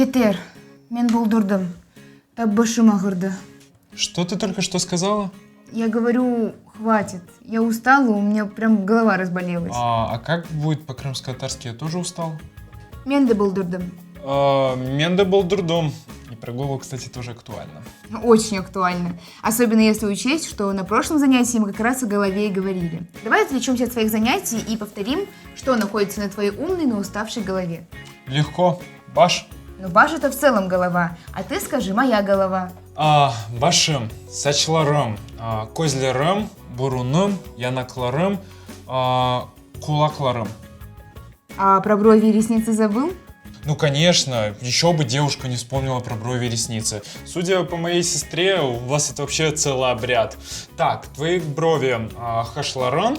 Етер, мен болдырдым. Таббашым ағырды. Что ты только что сказала? Я говорю, хватит. Я устала, у меня прям голова разболелась. А как будет по-крымско-татарски? Я тоже устал. Мен де болдырдым. Менде был дурдом. И про голову, кстати, тоже актуально. Очень актуально. Особенно если учесть, что на прошлом занятии мы как раз о голове и говорили. Давай отвлечемся от своих занятий и повторим, что находится на твоей умной, но уставшей голове. Легко. Баш. Ну, Баш это в целом голова, а ты скажи «моя голова». Башым, сачларым, көзлерім, бурыным, янакларым, кулакларым. А про брови и ресницы забыл? Ну, конечно, еще бы девушка не вспомнила про брови и ресницы. Судя по моей сестре, у вас это вообще целый обряд. Так, твои брови хашларан,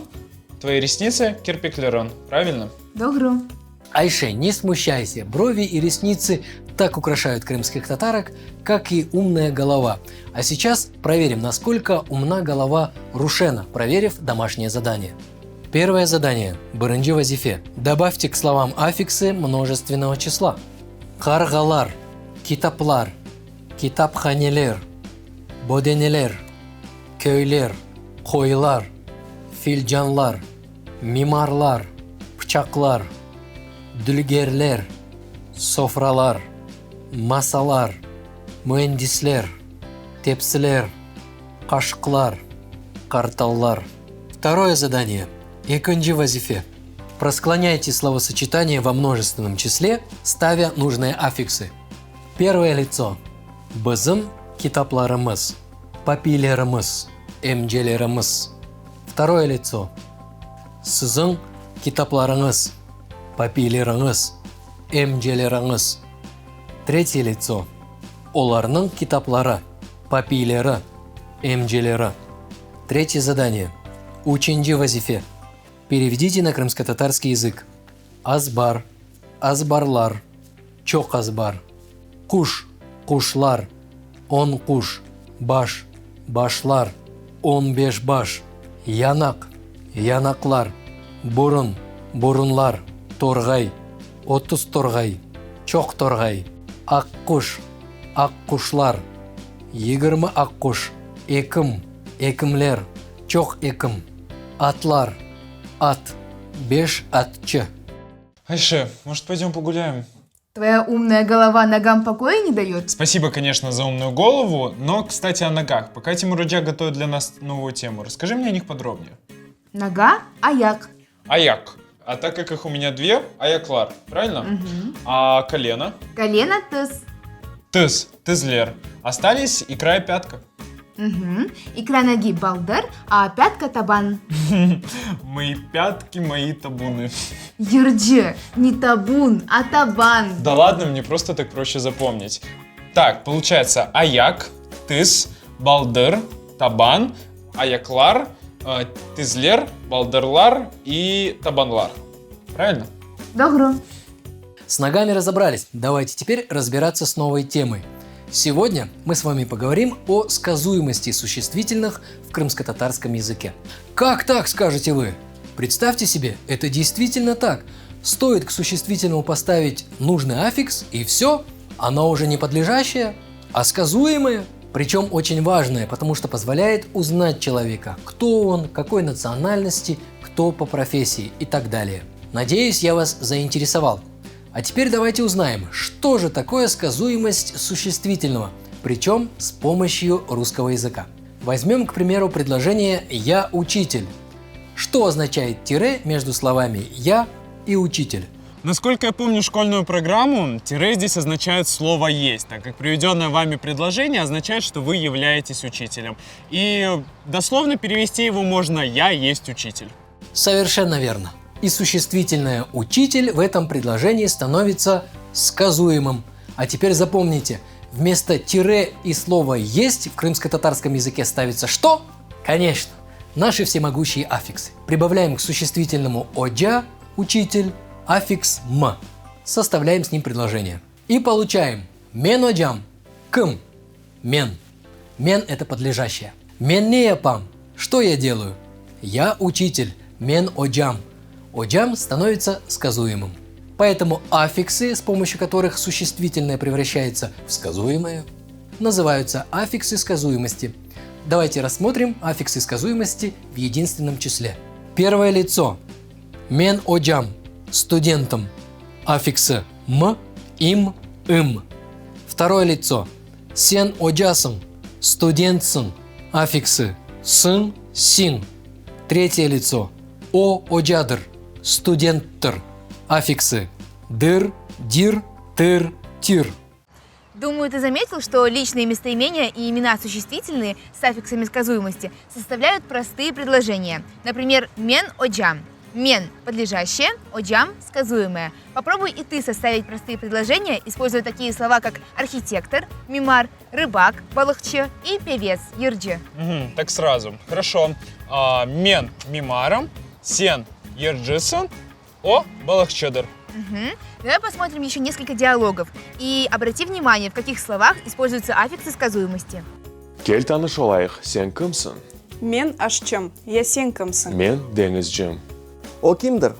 твои ресницы кирпикляран, правильно? Добро. Айше, не смущайся, брови и ресницы так украшают крымских татарок, как и умная голова. А сейчас проверим, насколько умна голова Рушена, проверив домашнее задание. Первое задание. Бырынчы вазифе. Добавьте к словам аффиксы множественного числа. Каргалар, китаплар, китапханелер, боденелер, көйлер, койлар, фильджанлар, мимарлар, пчаклар, дүлгерлер, софралар, масалар, mühendisler, тепсілер, қашқылар, карталлар. Второе задание. Екінші вазифе. Просклоняйте словосочетание во множественном числе, ставя нужные аффиксы. Первое лицо. Бызым китапларымыз, папилерымыз, эмжелерымыз. Второе лицо. Сызың китапларыңыз, папилерыңыз, эмжелеріңіз. Третье лицо. Оларның китаплары, папилері, эмжелері. Третье задание. Ученчі вазифе. Переведите на крымско-татарский язык. Азбар, азбарлар, чок азбар. Куш, кушлар, он куш, баш, башлар, он беш баш. Янак, янаклар, бурын, бурынлар, торғай, отыз торғай, чок торғай. Аққуш, аққушлар, 20 аққуш, екім, екімлер, чок екім. Атлар, ат, 5 атчы. Айше, может, пойдем погуляем? Твоя умная голова ногам покоя не дает? Спасибо, конечно, за умную голову, но, кстати, о ногах. Пока Тимураджа готовит для нас новую тему, расскажи мне о них подробнее. Нога, аяк. Аяк. А так как их у меня две, аяклар, правильно? Угу. А колено? Колено, тыз. Тыз, тызлер. Остались икра и пятка. Угу. Икра ноги балдыр, а пятка табан. Мои пятки, мои табуны. Юрджи, не табун, а табан. Да ладно, мне просто так проще запомнить. Так, получается аяк, тыз, балдыр, табан, аяклар, тызлер, балдырлар и табанлар. Правильно? Добро. С ногами разобрались. Давайте теперь разбираться с новой темой. Сегодня мы с вами поговорим о сказуемости существительных в крымско-татарском языке. Как так, скажете вы? Представьте себе, это действительно так. Стоит к существительному поставить нужный аффикс, и все, оно уже не подлежащее, а сказуемое. Причем очень важное, потому что позволяет узнать человека, кто он, какой национальности, кто по профессии и так далее. Надеюсь, я вас заинтересовал. А теперь давайте узнаем, что же такое сказуемость существительного, причем с помощью русского языка. Возьмем, к примеру, предложение «я учитель». Что означает тире между словами «я» и «учитель»? Насколько я помню школьную программу, тире здесь означает слово «есть», так как приведенное вами предложение означает, что вы являетесь учителем. И дословно перевести его можно «я есть учитель». Совершенно верно. И существительное «учитель» в этом предложении становится сказуемым. А теперь запомните, вместо тире и слова «есть» в крымско-татарском языке ставится что? Конечно, наши всемогущие аффиксы. Прибавляем к существительному «оджа» – «учитель», аффикс «м». Составляем с ним предложение. И получаем «мен оджам» – «кым», «мен». «Мен» – это подлежащее. «Мен не япам» – «что я делаю?» «Я учитель», «мен оджам». Оджам становится сказуемым. Поэтому аффиксы, с помощью которых существительное превращается в сказуемое, называются аффиксы сказуемости. Давайте рассмотрим аффиксы сказуемости в единственном числе. Первое лицо. Мен оджам. Студентам. Аффиксы м, им, им. Второе лицо. Сен оджасым. Студентсын. Аффиксы сын, син. Третье лицо. О оджадыр. Студенттыр. Аффиксы дыр, дир, тыр, тир. Думаю, ты заметил, что личные местоимения и имена существительные с аффиксами сказуемости составляют простые предложения. Например, мен оджам. Мен – подлежащее, оджам – сказуемое. Попробуй и ты составить простые предложения, используя такие слова, как архитектор, мимар, рыбак, балахче и певец, ерджи. Так сразу. Хорошо. Мен мимаром, сен ерджисон, о балахчедер. Давай посмотрим еще несколько диалогов. И обрати внимание, в каких словах используются аффиксы сказуемости. Gel tanış olayıq. Sen kimsin? Мен aşçım, я сенкамсын. Men denizcim. O kimdir?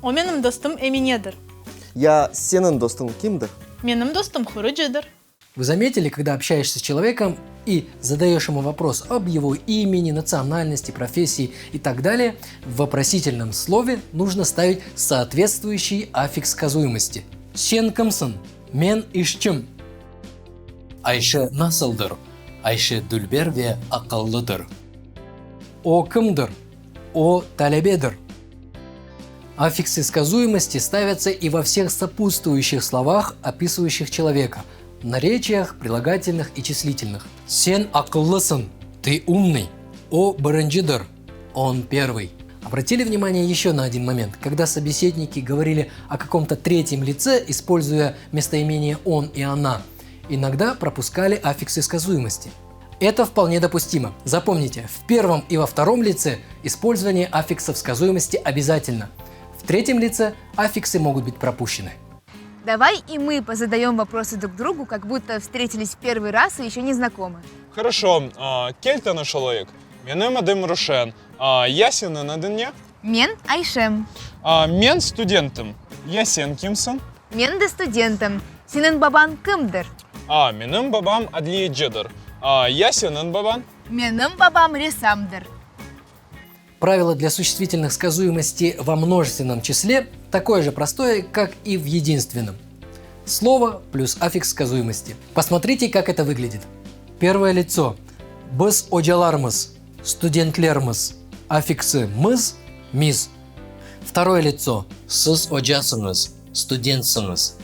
O benim dostum Emine'dir. Ya senin dostun kimdir? Benim dostum Хуруджидыр. Вы заметили, когда общаешься с человеком и задаешь ему вопрос об его имени, национальности, профессии и так далее, в вопросительном слове нужно ставить соответствующий аффикс сказуемости. Сен кымсын, мен ишчим. Айше насылдыр, Айше дүлбер ве акыллыдыр. О кымдыр, о талебедыр. Аффиксы сказуемости ставятся и во всех сопутствующих словах, описывающих человека, наречиях, прилагательных и числительных. Сен акыллысын, ты умный. О биринчидир, он первый. Обратили внимание еще на один момент, когда собеседники говорили о каком-то третьем лице, используя местоимение он и она, иногда пропускали аффиксы сказуемости. Это вполне допустимо. Запомните, в первом и во втором лице использование аффиксов сказуемости обязательно. В третьем лице аффиксы могут быть пропущены. Давай и мы позадаем вопросы друг другу, как будто встретились в первый раз и еще не знакомы. Хорошо. Кельта наш чоловік. Менем Адем Рушен. Я сен Надене. Мен Айшем. Мен студентом. Я сен Кимсон. Мен де студентом. Синен бабан кымдыр. Менем бабам Адлие Джедер. Я сенен бабан. Меным бабам ресамдыр. Правило для существительных сказуемости во множественном числе такое же простое, как и в единственном. Слово плюс аффикс сказуемости. Посмотрите, как это выглядит. Первое лицо. Біз оджалармыз, студентлермыз. Аффиксы мыз, миз. Второе лицо. Сыз оджасыңыз, студентсыңыз.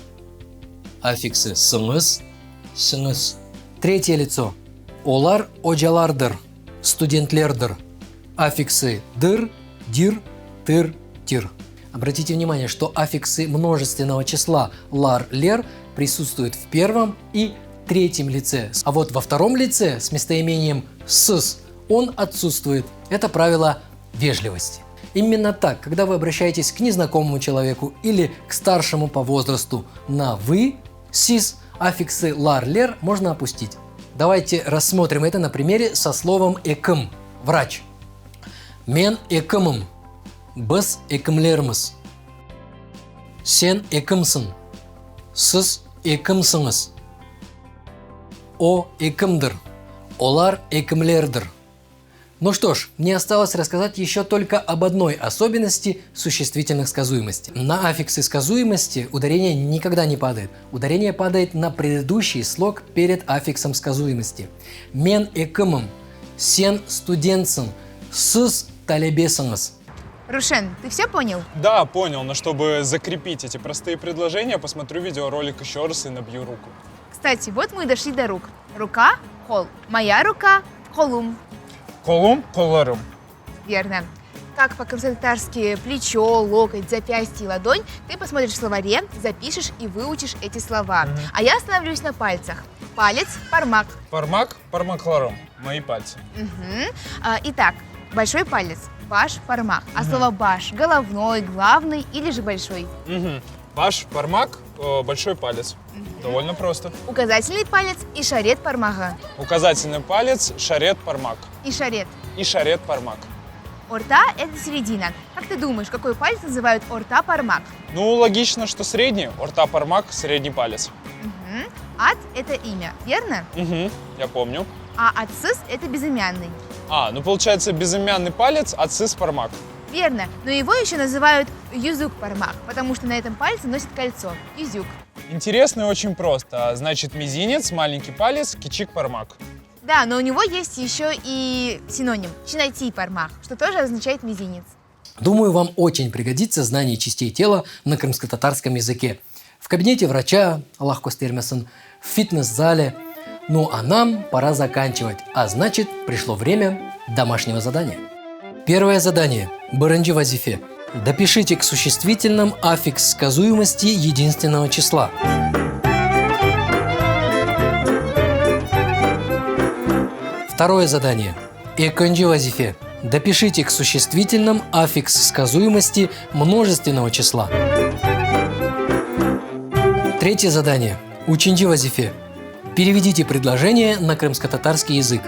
Аффиксы сыңыз, сыңыз. Третье лицо. Олар оджалардыр, студентлердыр. Аффиксы дыр, дир, тыр, тир. Обратите внимание, что аффиксы множественного числа лар, лер присутствуют в первом и третьем лице. А вот во втором лице с местоимением сыс он отсутствует. Это правило вежливости. Именно так, когда вы обращаетесь к незнакомому человеку или к старшему по возрасту на «вы», «сис», аффиксы лар, лер можно опустить. Давайте рассмотрим это на примере со словом «экым» – «врач». Мен экымым, біз экымлерміз. Сен экымсын, сіз экымсыңыз. О экымдыр, олар экымлердір. Ну что ж, мне осталось рассказать еще только об одной особенности существительных сказуемости. На аффиксы сказуемости ударение никогда не падает. Ударение падает на предыдущий слог перед аффиксом сказуемости. Мен экымым, сен студентсын, сыз талебесыңыз. Рушен, ты все понял? Да, понял, но чтобы закрепить эти простые предложения, посмотрю видеоролик еще раз и набью руку. Кстати, вот мы и дошли до рук. Рука – кол. Моя рука – колум. Колум, коларум. Верно. Как по-крымско-татарски плечо, локоть, запястье и ладонь, ты посмотришь в словаре, запишешь и выучишь эти слова. А я остановлюсь на пальцах. Палец – пармак. Пармак, пармакларум. Мои пальцы. Итак, большой палец – баш, пармак. А слово баш – головной, главный или же большой. Баш, пармак, большой палец. Довольно просто. Указательный палец и шарет пармага. Указательный палец, шарет, пармак. И шарет. И шарет, пармак. Орта – это середина. Как ты думаешь, какой палец называют орта пармак? Ну, логично, что средний. Орта пармак, средний палец. Мгм. Ат – это имя, верно? Угу, я помню. А ацис – это безымянный. Ну получается безымянный палец, ацис пармак. Верно, но его еще называют юзук пармак, потому что на этом пальце носит кольцо – юзюк. Интересно и очень просто. Значит, мизинец, маленький палец, кичик пармак. Да, но у него есть еще и синоним – чинати пармак, что тоже означает мизинец. Думаю, вам очень пригодится знание частей тела на крымско-татарском языке. В кабинете врача, Аллах костермесен, в фитнес-зале. Ну а нам пора заканчивать, а значит, пришло время домашнего задания. Первое задание. Биринчи вазифе. Допишите к существительным аффикс сказуемости единственного числа. Второе задание. Экончи вазифе. Допишите к существительным аффикс сказуемости множественного числа. Третье задание. Учинчи вазифе. Переведите предложение на крымско-татарский язык.